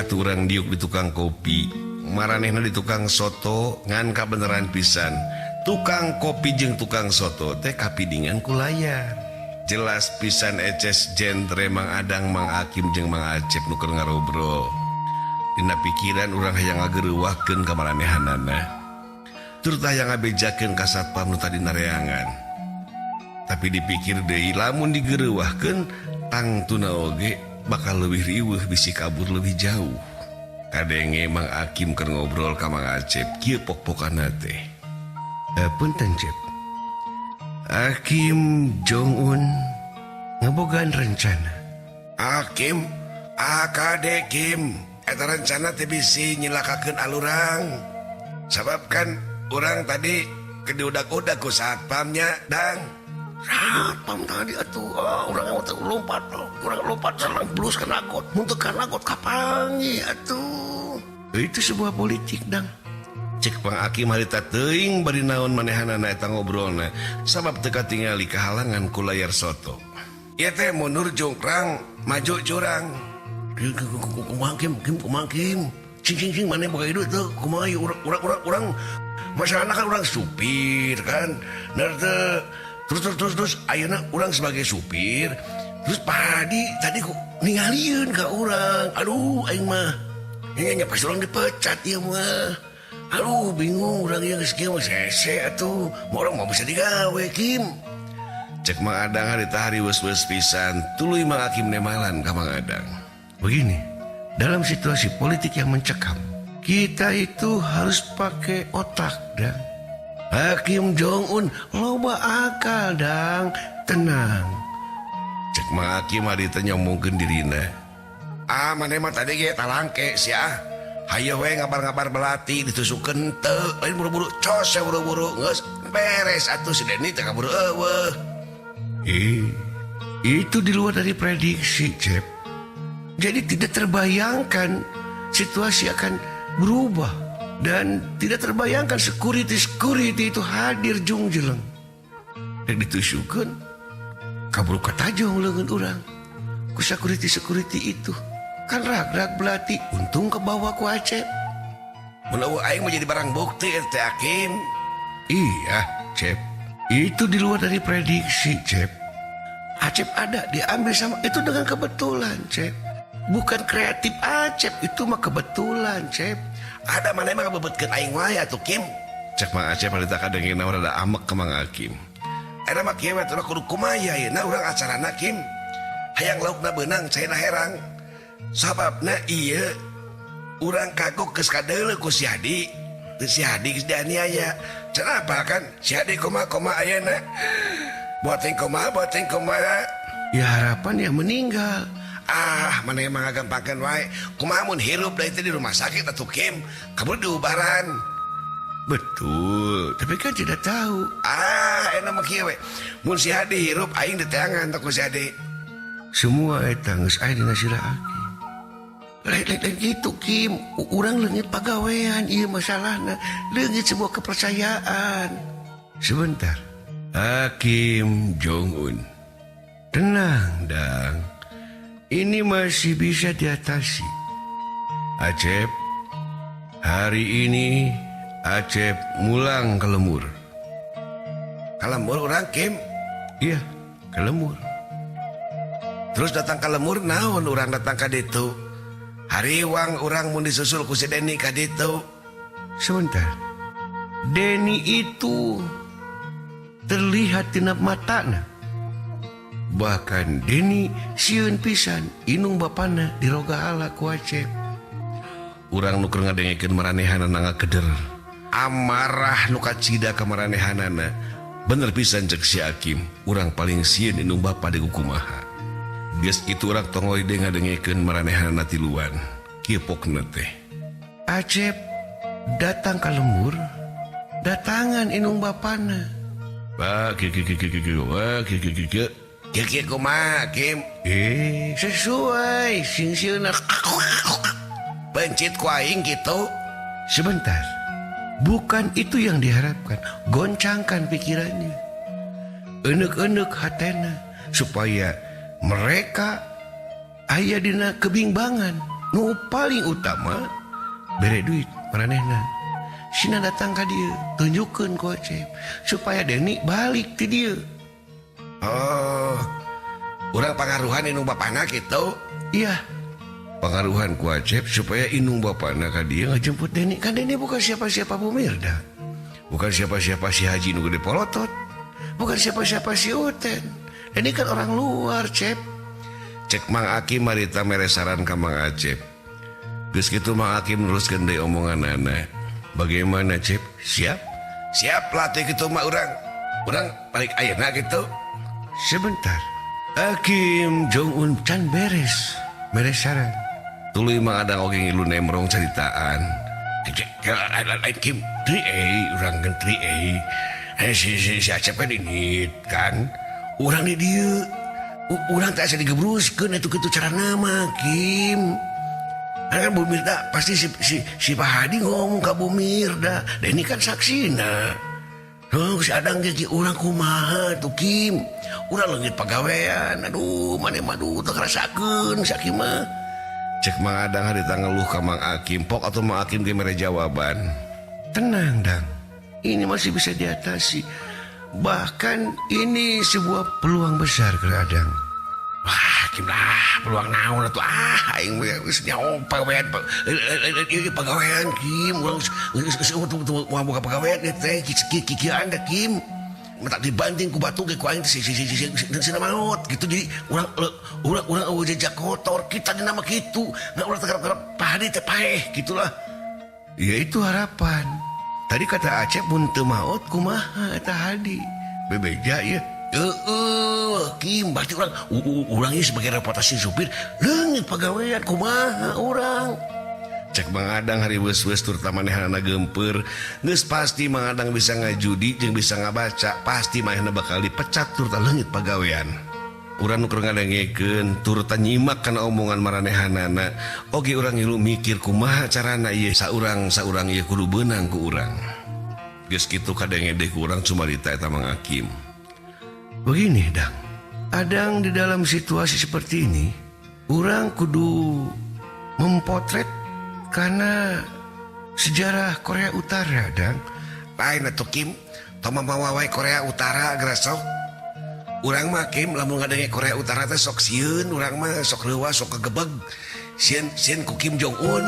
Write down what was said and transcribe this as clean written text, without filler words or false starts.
Aturan diuk di tukang kopi maranehna di tukang soto ngan kabeneran pisan tukang kopi jeung tukang soto teh kapidingan ku layar jelas pisan eces jentre Mang Adang Mang Akim jeung Mang Acep nu keur ngarobrol dina pikiran urang hayang ngageureuwahkeun ka maranehanana tur tah hayang ngabejakeun ka satpam nu tadi nareangan tapi dipikir deui lamun digeureuwahkeun tangtuna oge bakal lebih riweuh bisi kabur lebih jauh. Kadenge Mang Akim keur ngobrol ka Mang Acep kieu pok-pokanna teh. Punten Cep. Akim Jong-un ngabogaan rencana. Akim, akade Kim, eta rencana teh bisi nyilakakeun alurang. Sabab kan urang tadi kediudak-udak ku satpamnya dang. Satpam tadi atuh urang lompat sareng blus kana got muntut kana got kapangi atuh itu sebuah politik dang cek Mang Akim harita teuing bari naon manehanana eta ngobrolna sabab teu katingali kahalangan ku layar soto ieu teh mundur jongkrang maju curang kumaha Kim cing maneh boga hidup teh kumaha urang masalahna kan urang supir kan nerte terus ayeuna urang sebagai supir terus Padi tadi kok ningalieun ka urang aduh aing mah nya pas urang dipecat ieu mah aduh bingung urang ieu geus kieu sese atuh mau urang mau bisa digawe Kim cek Mang Adang harita hari weus-weus pisan tuluy Mang Akim nemalan ka Mang Adang begini dalam situasi politik yang mencekam kita itu harus pakai otak dan Hakim Jong-un loba akal dang tenang cek Mang Akim harita nyomongkeun dirina maneh mah tadi ge talangke sia hayu we ngabar-ngabar belati ditusukkeun teu lain buru-buru cos buru-buru geus beres atuh si Deni teh kaburu eueuh itu di luar dari prediksi Cep jadi tidak terbayangkan situasi akan berubah dan tidak terbayangkan security itu hadir jungjeleng dan ditusukkan kabur katajong leungeun urang ku security itu kan rag belati untung kebawa ku Acep mun aing menjadi barang bukti teh Akim iya Cep itu di luar dari prediksi Cep Acep ada diambil sama itu dengan kebetulan Cep bukan kreatif Acep itu mah kebetulan Cep ada mana emang bebetkeun aing wae atuh Kim cek Mang Acep harita kadengina rada amek ke Mang Akim eta mah kieu urang kudu kumaha ayeuna urang acarana Kim hayang laukna beunang caina herang sababna ieu urang kagok geus kadeuleu ku si Hadi teu si Hadi geus dianiaya cenapa kan si Hadi kumaha ayeuna boteng kumaha ya harapan yang meninggal mana emang gampangkeun wae kumaha mun hirup da itu di rumah sakit atuh Kim kabur diubaran betul tapi kan tidak tahu enak mah kieu we mun si Hadi hirup aing diteangan ku si Hadi semua eta geus aya dina sirah Aki lain gitu Kim urang leungit pagawean ieu masalahna leungit sebuah kepercayaan sebentar Hakim Jong-un tenang dang ini masih bisa diatasi. Acep, hari ini Acep mulang ke Lemur. Ke Lemur orang Kim? Iya, ke Lemur. Terus datang ke Lemur, naon orang datang ke ditu. Hariwang orang mun disusul ku si Deni ke ditu. Sebentar, Deni itu terlihat tinap matana. Bahkan Deni sieun pisan inung bapana di Rogahala ku Acep. Urang nu keur ngadengekeun maranehanana ngakeder. Amarah nu kacida ka maranehanana. Bener pisan cek si Akim, urang paling sieun inung bapa di kumaha. Geus kitu urang tongoy de ngadengekeun maranehanana tiluan. Kieu pokna teh. Acep datang ka Lemur, datangan inung bapana. Kieu kumaha Kim? Sesuai sing-sieuna bencit ku aing gitu. Sebentar. Bukan itu yang diharapkan. Goncangkan pikirannya, enek-enek hatena, supaya mereka aya dina kebimbangan. Nu paling utama bere duit maranehna. Sina datang ka dia, tunjukkeun ku Acep supaya Deni balik ti dia. Oh, urang pangaruhan inung bapana gitu. Iya, pengaruhan ku Acep supaya inung bapana ka dia ngajemput Deni. Kan Deni bukan siapa-siapa Bu Mirda, bukan siapa-siapa si Haji nu gede polotot, bukan siapa-siapa si Uten. Deni kan orang luar, Cep. Cek Mang Akim marita mere saran ka Mang Acep. Geus kitu Mang Akim neruskeun deui omongan anak. Bagaimana, Cep? Siap? Siap latih gitu mah urang balik ayeuna gitu. Sebentar, Akim Jong-un can beres saran. Tuluy mah ada oge ngilu nemrong ceritaan. Kim 3A urang kan 3A. Si Acep ini kan urang di dieu. Urang tak asa digebruskeun atuh kitu carana mah, Kim. Kan Bu Mirda pasti si Pak Hadi ngomong ke Bu Mirda. Dan ini kan saksina. Si Adang jadi orang kumaha tuh Kim. Urang leungit pagawean. Aduh mana madu tak rasakeun sakim mah. Cek Mang Adang hari ngeluh ka Mang Akim. Pok atau Mang Akim ge mere jawaban. Tenang Dang, ini masih bisa diatasi. Bahkan ini sebuah peluang besar ke Adang. Wah, Kim lah, peluang naon atuh aing geus nyaho pagawean pagawean Kim, urang geus mau buka pagawean teh kikian da Kim. Tak dibanting ku batu ge ku aing si maot gitu. Jadi urang eueuh jejak kotor kita dina mah kitu. Ngan urang tegarap pahadi teh paeh gitulah. Ya itu harapan. Tadi kata Acep mun teu maot kumaha eta Hadi? Bebeja ya. Kim, berarti urang ini sebagai reputasi supir leungit pagawean kumaha urang. Cek Mang Adang hari wes-wes tur tamanehana gempeur. Geus pasti Mang Adang bisa ngajudi jeung bisa ngabaca, pasti manehna bakal dipecat tur leungit pagawean. Urang nu keur ngadengekeun tur nyimak kana omongan maranehanana. Oge urang ngilu mikir kumaha carana ieu saurang ieu kudu beunang ku urang. Geus kitu kadenge deui ku urang cumarita eta Mang Akim. Begini Dang, Adang di dalam situasi seperti ini, orang kudu mempotret karena sejarah Korea Utara, Dang. Lain atuh Kim, toma mawawai Korea Utara gerasok. Urang mah Kim, lamun ngadenge Korea Utara teh sok sieun, urang mah sok leuwas, sok kegebeg. Sieun ku Kim Jong Un.